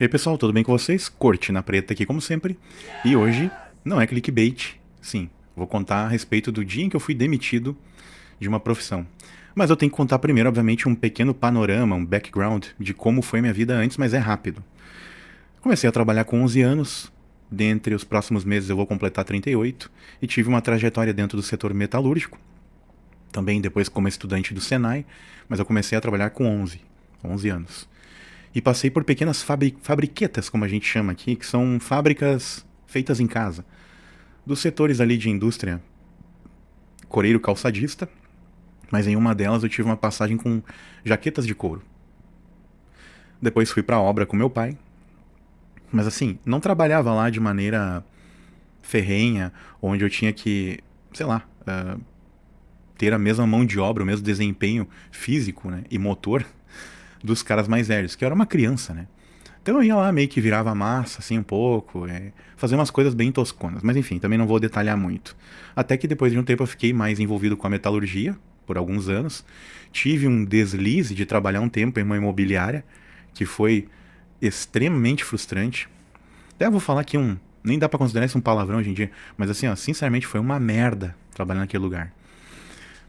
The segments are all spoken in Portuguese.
E aí pessoal, tudo bem com vocês? Corte na preta aqui como sempre. E hoje não é clickbait, sim, vou contar a respeito do dia em que eu fui demitido de uma profissão. Mas eu tenho que contar primeiro, obviamente, um pequeno panorama, um background de como foi minha vida antes, mas é rápido. Comecei a trabalhar com 11 anos, dentre os próximos meses eu vou completar 38, e tive uma trajetória dentro do setor metalúrgico, também depois como estudante do Senai, mas eu comecei a trabalhar com 11 anos. E passei por pequenas fabriquetas, como a gente chama aqui, que são fábricas feitas em casa. Dos setores ali de indústria, coreiro calçadista, mas em uma delas eu tive uma passagem com jaquetas de couro. Depois fui para a obra com meu pai, mas assim, não trabalhava lá de maneira ferrenha, onde eu tinha que, sei lá, ter a mesma mão de obra, o mesmo desempenho físico, né, e motor dos caras mais velhos, que eu era uma criança, né? Então eu ia lá, meio que virava massa, assim, um pouco, fazia umas coisas bem tosconas. Mas enfim, também não vou detalhar muito. Até que depois de um tempo eu fiquei mais envolvido com a metalurgia, por alguns anos. Tive um deslize de trabalhar um tempo em uma imobiliária, que foi extremamente frustrante. Até vou falar que nem dá pra considerar isso um palavrão hoje em dia, mas assim, ó, sinceramente foi uma merda trabalhar naquele lugar.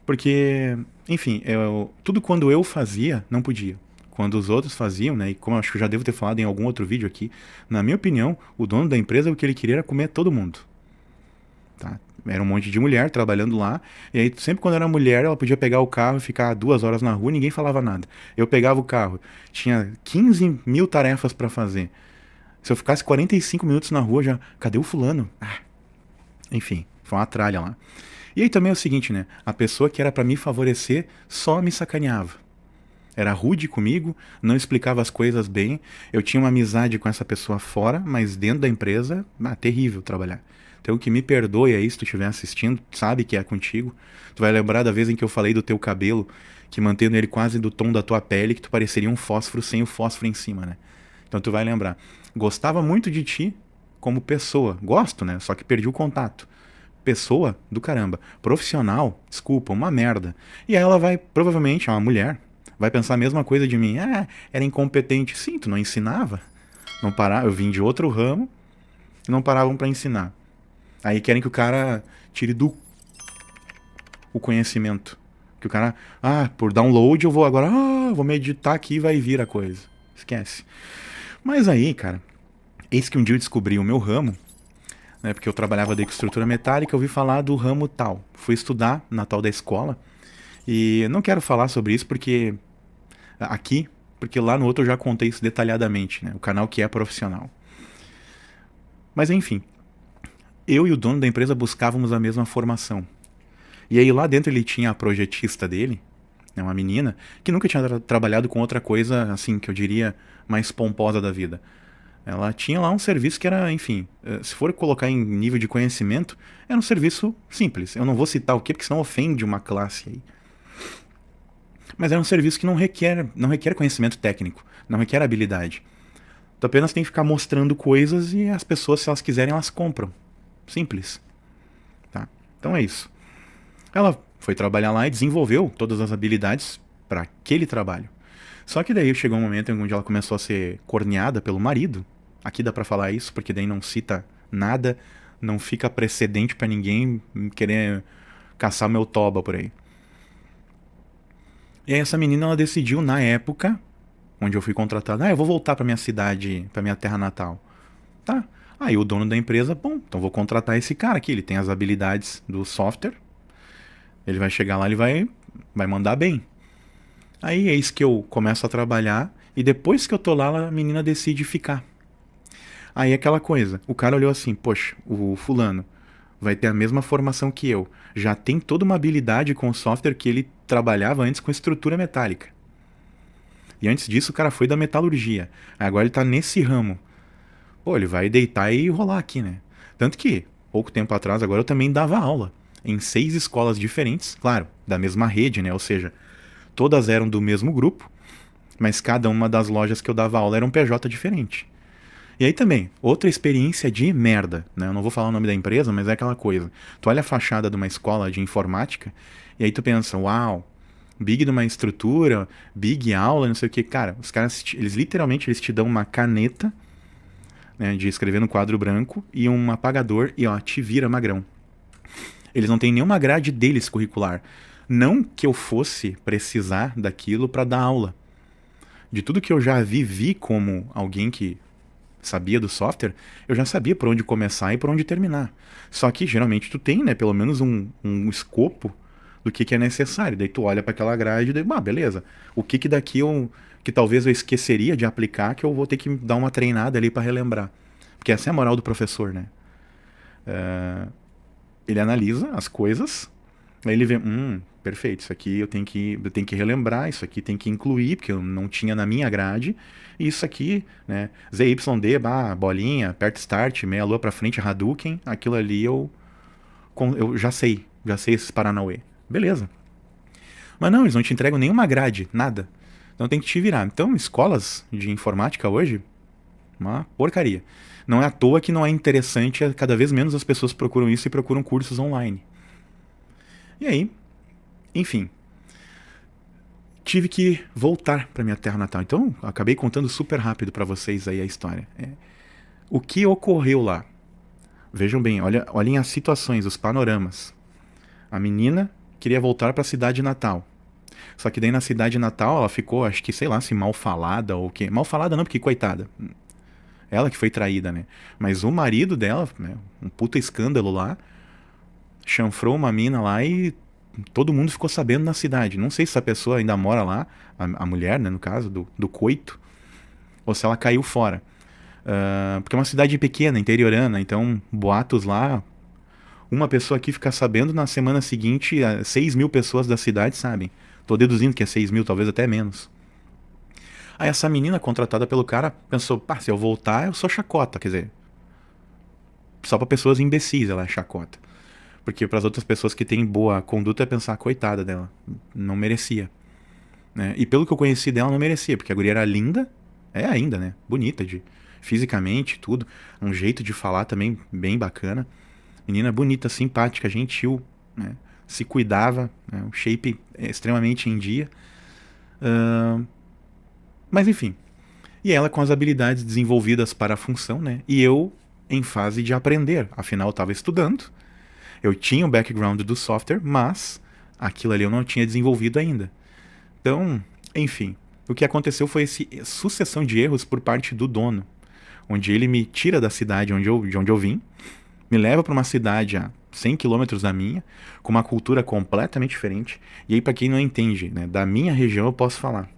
Porque, enfim, tudo quando eu fazia, não podia. Quando os outros faziam, né? E como eu acho que eu já devo ter falado em algum outro vídeo aqui, na minha opinião, o dono da empresa, o que ele queria era comer todo mundo. Tá? Era um monte de mulher trabalhando lá. E aí, sempre quando era mulher, ela podia pegar o carro e ficar 2 horas na rua e ninguém falava nada. Eu pegava o carro, tinha 15 mil tarefas para fazer. Se eu ficasse 45 minutos na rua, já. Cadê o fulano? Enfim, foi uma tralha lá. E aí também é o seguinte, né? A pessoa que era para me favorecer só me sacaneava. Era rude comigo, não explicava as coisas bem. Eu tinha uma amizade com essa pessoa fora, mas dentro da empresa, terrível trabalhar. Então que me perdoe aí se tu estiver assistindo, sabe que é contigo. Tu vai lembrar da vez em que eu falei do teu cabelo, que mantendo ele quase do tom da tua pele, que tu pareceria um fósforo sem o fósforo em cima, né? Então tu vai lembrar. Gostava muito de ti como pessoa. Gosto, né? Só que perdi o contato. Pessoa do caramba. Profissional, desculpa, uma merda. E aí ela vai, provavelmente, é uma mulher, vai pensar a mesma coisa de mim. Era incompetente. Sim, tu não ensinava. Não parava. Eu vim de outro ramo e não paravam pra ensinar. Aí querem que o cara tire do o conhecimento. Que o cara, por download eu vou agora, vou meditar aqui e vai vir a coisa. Esquece. Mas aí, cara, eis que um dia eu descobri o meu ramo, né, porque eu trabalhava daí com estrutura metálica, eu ouvi falar do ramo tal. Fui estudar na tal da escola e não quero falar sobre isso porque aqui, porque lá no outro eu já contei isso detalhadamente, né? O canal que é profissional. Mas enfim, eu e o dono da empresa buscávamos a mesma formação. E aí lá dentro ele tinha a projetista dele, né, uma menina, que nunca tinha trabalhado com outra coisa, assim, que eu diria, mais pomposa da vida. Ela tinha lá um serviço que era, enfim, se for colocar em nível de conhecimento, era um serviço simples. Eu não vou citar o quê, porque senão ofende uma classe aí. Mas era um serviço que não requer conhecimento técnico, não requer habilidade. Tu apenas tem que ficar mostrando coisas e as pessoas, se elas quiserem, elas compram. Simples. Tá? Então é isso. Ela foi trabalhar lá e desenvolveu todas as habilidades para aquele trabalho. Só que daí chegou um momento em onde ela começou a ser corneada pelo marido. Aqui dá pra falar isso, porque daí não cita nada, não fica precedente para ninguém querer caçar meu toba por aí. E aí essa menina, ela decidiu na época onde eu fui contratado, eu vou voltar para minha cidade, para minha terra natal. Tá. Aí o dono da empresa, bom, então vou contratar esse cara aqui, ele tem as habilidades do software. Ele vai chegar lá, ele vai mandar bem. Aí eis que eu começo a trabalhar e depois que eu tô lá, a menina decide ficar. Aí aquela coisa, o cara olhou assim, poxa, o fulano vai ter a mesma formação que eu, já tem toda uma habilidade com o software que ele trabalhava antes com estrutura metálica. E antes disso o cara foi da metalurgia, agora ele tá nesse ramo. Pô, ele vai deitar e rolar aqui, né? Tanto que, pouco tempo atrás, agora eu também dava aula em 6 escolas diferentes, claro, da mesma rede, né? Ou seja, todas eram do mesmo grupo, mas cada uma das lojas que eu dava aula era um PJ diferente. E aí também, outra experiência de merda, né? Eu não vou falar o nome da empresa, mas é aquela coisa. Tu olha a fachada de uma escola de informática, e aí tu pensa, uau, big de uma estrutura, big aula, não sei o que. Cara, os caras, eles literalmente eles te dão uma caneta né, de escrever no quadro branco e um apagador e ó, te vira magrão. Eles não têm nenhuma grade deles curricular. Não que eu fosse precisar daquilo para dar aula. De tudo que eu já vivi como alguém que sabia do software, eu já sabia por onde começar e por onde terminar. Só que geralmente tu tem, né, pelo menos um escopo do que é necessário. Daí tu olha para aquela grade e daí, beleza. O que daqui que talvez eu esqueceria de aplicar, que eu vou ter que dar uma treinada ali para relembrar. Porque essa é a moral do professor, né? Ele analisa as coisas, aí ele vê, perfeito, isso aqui eu tenho que relembrar, isso aqui tem que incluir, porque eu não tinha na minha grade, e isso aqui, né, ZYD, bolinha, aperta start, meia lua pra frente, Hadouken, aquilo ali eu já sei esses Paranauê. Beleza. Mas não, eles não te entregam nenhuma grade, nada. Então tem que te virar. Então, escolas de informática hoje, uma porcaria. Não é à toa que não é interessante, cada vez menos as pessoas procuram isso e procuram cursos online. E aí, enfim, tive que voltar para minha terra natal. Então, acabei contando super rápido para vocês aí a história. O que ocorreu lá? Vejam bem, olhem as situações, os panoramas. A menina queria voltar para a cidade natal. Só que daí na cidade natal ela ficou, acho que, sei lá, se mal falada ou o quê. Mal falada não, porque coitada. Ela que foi traída, né? Mas o marido dela, né, um puta escândalo lá, chanfrou uma mina lá e todo mundo ficou sabendo na cidade. Não sei se essa pessoa ainda mora lá, a mulher, né, no caso, do coito, ou se ela caiu fora. Porque é uma cidade pequena, interiorana, então boatos lá, uma pessoa aqui fica sabendo, na semana seguinte 6 mil pessoas da cidade sabem. Tô deduzindo que é 6 mil, talvez até menos. Aí essa menina contratada pelo cara pensou, se eu voltar eu sou chacota, quer dizer, só pra pessoas imbecis ela é chacota. Porque para as outras pessoas que têm boa conduta é pensar, coitada dela, não merecia. Né? E pelo que eu conheci dela, não merecia, porque a guria era linda, é ainda, né? Bonita, fisicamente, tudo. Um jeito de falar também bem bacana. Menina bonita, simpática, gentil, né? Se cuidava, né? Um shape extremamente em dia. Mas enfim. E ela com as habilidades desenvolvidas para a função, né? E eu em fase de aprender. Afinal, eu estava estudando. Eu tinha o background do software, mas aquilo ali eu não tinha desenvolvido ainda. Então, enfim. O que aconteceu foi essa sucessão de erros por parte do dono. Onde ele me tira da cidade de onde eu vim, me leva para uma cidade a 100 quilômetros da minha, com uma cultura completamente diferente. E aí, para quem não entende, né, da minha região eu posso falar.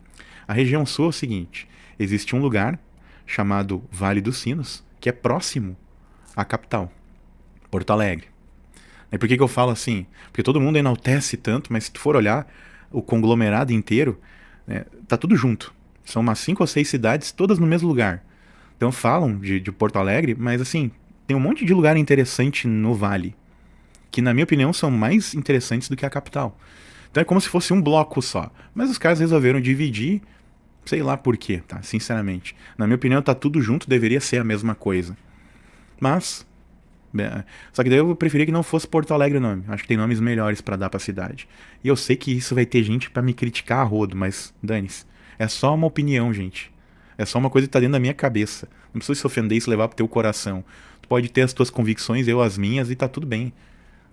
A região sul é o seguinte: existe um lugar chamado Vale dos Sinos, que é próximo à capital, Porto Alegre. E por que eu falo assim? Porque todo mundo enaltece tanto, mas se tu for olhar o conglomerado inteiro, né, tá tudo junto. São umas 5 ou 6 cidades, todas no mesmo lugar. Então falam de Porto Alegre, mas assim, tem um monte de lugar interessante no Vale, que na minha opinião são mais interessantes do que a capital. Então é como se fosse um bloco só. Mas os caras resolveram dividir, sei lá por quê, tá? Sinceramente. Na minha opinião tá tudo junto, deveria ser a mesma coisa. Mas... só que daí eu preferia que não fosse Porto Alegre o nome. Acho que tem nomes melhores pra dar pra cidade. E eu sei que isso vai ter gente pra me criticar a rodo, mas dane-se. É só uma opinião, gente. É só uma coisa que tá dentro da minha cabeça. Não precisa se ofender e se levar pro teu coração. Tu pode ter as tuas convicções, eu as minhas, e tá tudo bem.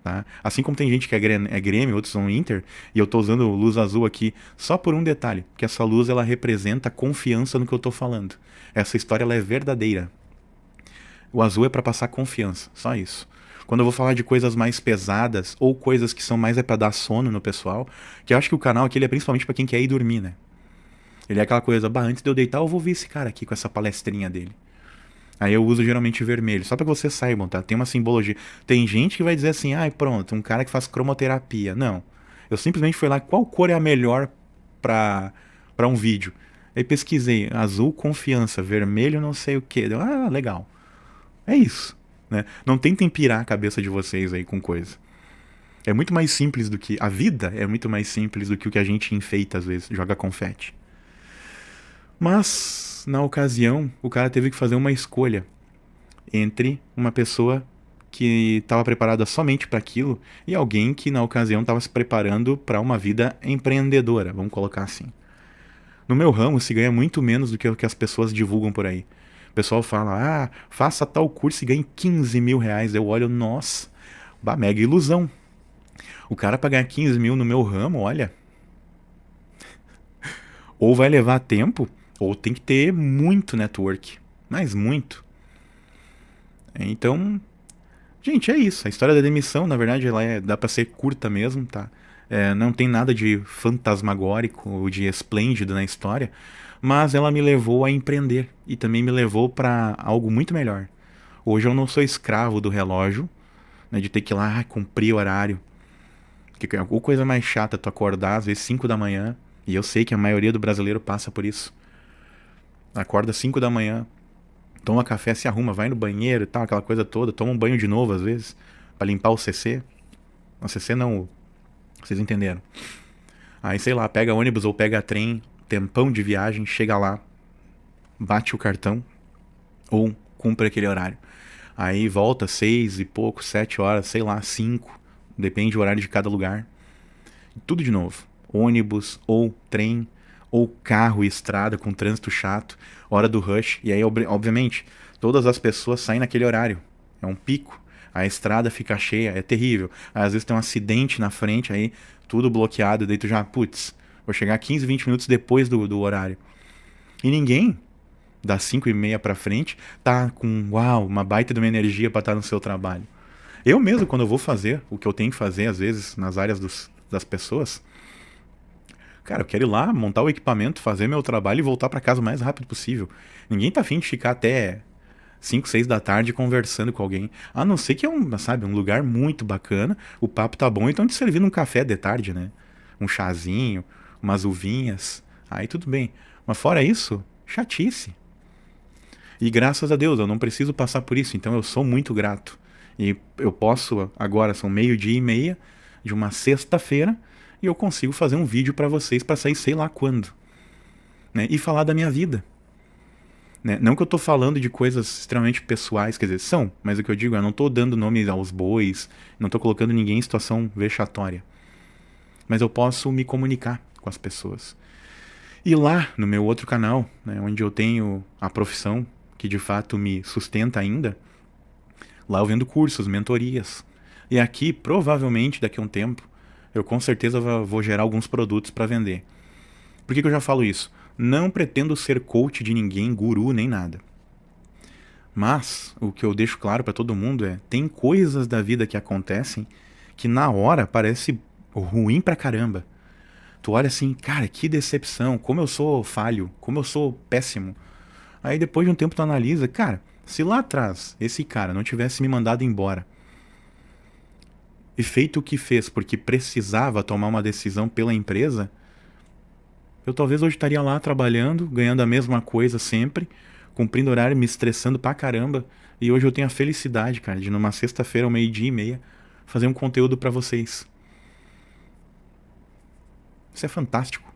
Tá? Assim como tem gente que é Grêmio, outros são Inter, e eu tô usando luz azul aqui só por um detalhe, que essa luz ela representa confiança no que eu tô falando. Essa história ela é verdadeira. O azul é para passar confiança, só isso. Quando eu vou falar de coisas mais pesadas ou coisas que são mais para dar sono no pessoal, que eu acho que o canal aqui ele é principalmente para quem quer ir dormir, né? Ele é aquela coisa, antes de eu deitar eu vou ver esse cara aqui com essa palestrinha dele. Aí eu uso geralmente vermelho, só para que vocês saibam, tá? Tem uma simbologia. Tem gente que vai dizer assim, pronto, um cara que faz cromoterapia. Não. Eu simplesmente fui lá, qual cor é a melhor para um vídeo? Aí pesquisei, azul confiança, vermelho não sei o que. Legal. É isso, né? Não tentem pirar a cabeça de vocês aí com coisa. É muito mais simples do que... A vida é muito mais simples do que o que a gente enfeita às vezes, joga confete. Mas, na ocasião, o cara teve que fazer uma escolha entre uma pessoa que estava preparada somente para aquilo e alguém que, na ocasião, estava se preparando para uma vida empreendedora, vamos colocar assim. No meu ramo, se ganha muito menos do que o que as pessoas divulgam por aí. O pessoal fala, faça tal curso e ganhe 15 mil reais. Eu olho, nossa, mega ilusão. O cara pra ganhar 15 mil no meu ramo, olha, ou vai levar tempo, ou tem que ter muito network. Mas muito. Então, gente, é isso. A história da demissão, na verdade, dá pra ser curta mesmo, tá? Não tem nada de fantasmagórico ou de esplêndido na história, mas ela me levou a empreender e também me levou pra algo muito melhor. Hoje eu não sou escravo do relógio, né, de ter que ir lá cumprir horário. Que é a coisa mais chata, tu acordar às vezes 5 da manhã, e eu sei que a maioria do brasileiro passa por isso. Acorda 5 da manhã, toma café, se arruma, vai no banheiro e tal, aquela coisa toda, toma um banho de novo às vezes, pra limpar o CC. O CC não, vocês entenderam. Aí, sei lá, pega ônibus ou pega trem, tempão de viagem, chega lá, bate o cartão ou cumpre aquele horário. Aí volta 6 e pouco, 7 horas, sei lá, 5, depende do horário de cada lugar. Tudo de novo. Ônibus ou trem ou carro e estrada com trânsito chato, hora do rush. E aí, obviamente, todas as pessoas saem naquele horário. É um pico. A estrada fica cheia, é terrível. Aí, às vezes tem um acidente na frente, aí tudo bloqueado. Daí tu já, putz, vou chegar 15, 20 minutos depois do horário. E ninguém, das 5:30 pra frente, tá com, uau, uma baita de uma energia pra estar no seu trabalho. Eu mesmo, quando eu vou fazer o que eu tenho que fazer, às vezes, nas áreas das pessoas, cara, eu quero ir lá, montar o equipamento, fazer meu trabalho e voltar pra casa o mais rápido possível. Ninguém tá afim de ficar até 5, 6 da tarde conversando com alguém. A não ser que é um lugar muito bacana, o papo tá bom, então te servindo um café de tarde, né? Um chazinho, umas uvinhas, aí tudo bem. Mas fora isso, chatice. E graças a Deus, eu não preciso passar por isso, então eu sou muito grato. E eu posso, agora são 12:30 de uma sexta-feira, e eu consigo fazer um vídeo pra vocês pra sair sei lá quando. Né? E falar da minha vida. Né? Não que eu tô falando de coisas extremamente pessoais, quer dizer, são, mas o que eu digo é, eu não tô dando nome aos bois, não tô colocando ninguém em situação vexatória. Mas eu posso me comunicar com as pessoas. E lá, no meu outro canal, né, onde eu tenho a profissão que de fato me sustenta ainda, lá eu vendo cursos, mentorias. E aqui, provavelmente, daqui a um tempo, eu com certeza vou gerar alguns produtos para vender. Por que eu já falo isso? Não pretendo ser coach de ninguém, guru, nem nada. Mas o que eu deixo claro para todo mundo é, tem coisas da vida que acontecem que na hora parece ruim pra caramba. Tu olha assim, cara, que decepção, como eu sou falho, como eu sou péssimo. Aí depois de um tempo tu analisa, cara, se lá atrás esse cara não tivesse me mandado embora e feito o que fez porque precisava tomar uma decisão pela empresa, eu talvez hoje estaria lá trabalhando, ganhando a mesma coisa sempre, cumprindo horário, me estressando pra caramba. E hoje eu tenho a felicidade, cara, de numa sexta-feira, ao 12:30, fazer um conteúdo pra vocês. Isso é fantástico.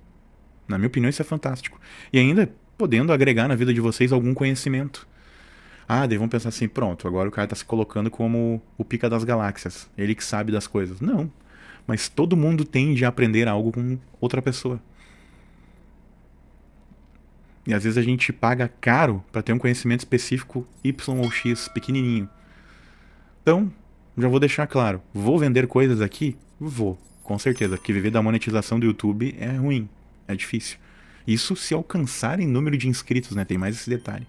Na minha opinião, isso é fantástico. E ainda podendo agregar na vida de vocês algum conhecimento. Daí vão pensar assim, pronto, agora o cara tá se colocando como o pica das galáxias. Ele que sabe das coisas. Não. Mas todo mundo tende a aprender algo com outra pessoa. E às vezes a gente paga caro para ter um conhecimento específico Y ou X, pequenininho. Então, já vou deixar claro. Vou vender coisas aqui? Vou, com certeza. Porque viver da monetização do YouTube é ruim, é difícil. Isso se alcançarem número de inscritos, né? Tem mais esse detalhe.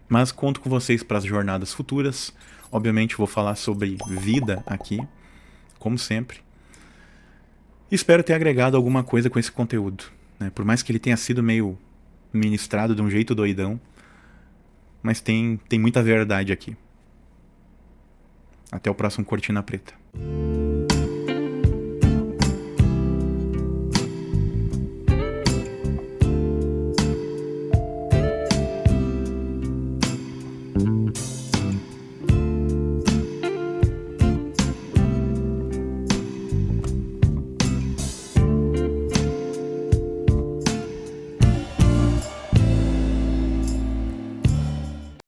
Mas conto com vocês para as jornadas futuras. Obviamente vou falar sobre vida aqui, como sempre. Espero ter agregado alguma coisa com esse conteúdo. Né? Por mais que ele tenha sido meio ministrado de um jeito doidão, mas tem muita verdade aqui. Até o próximo Cortina Preta.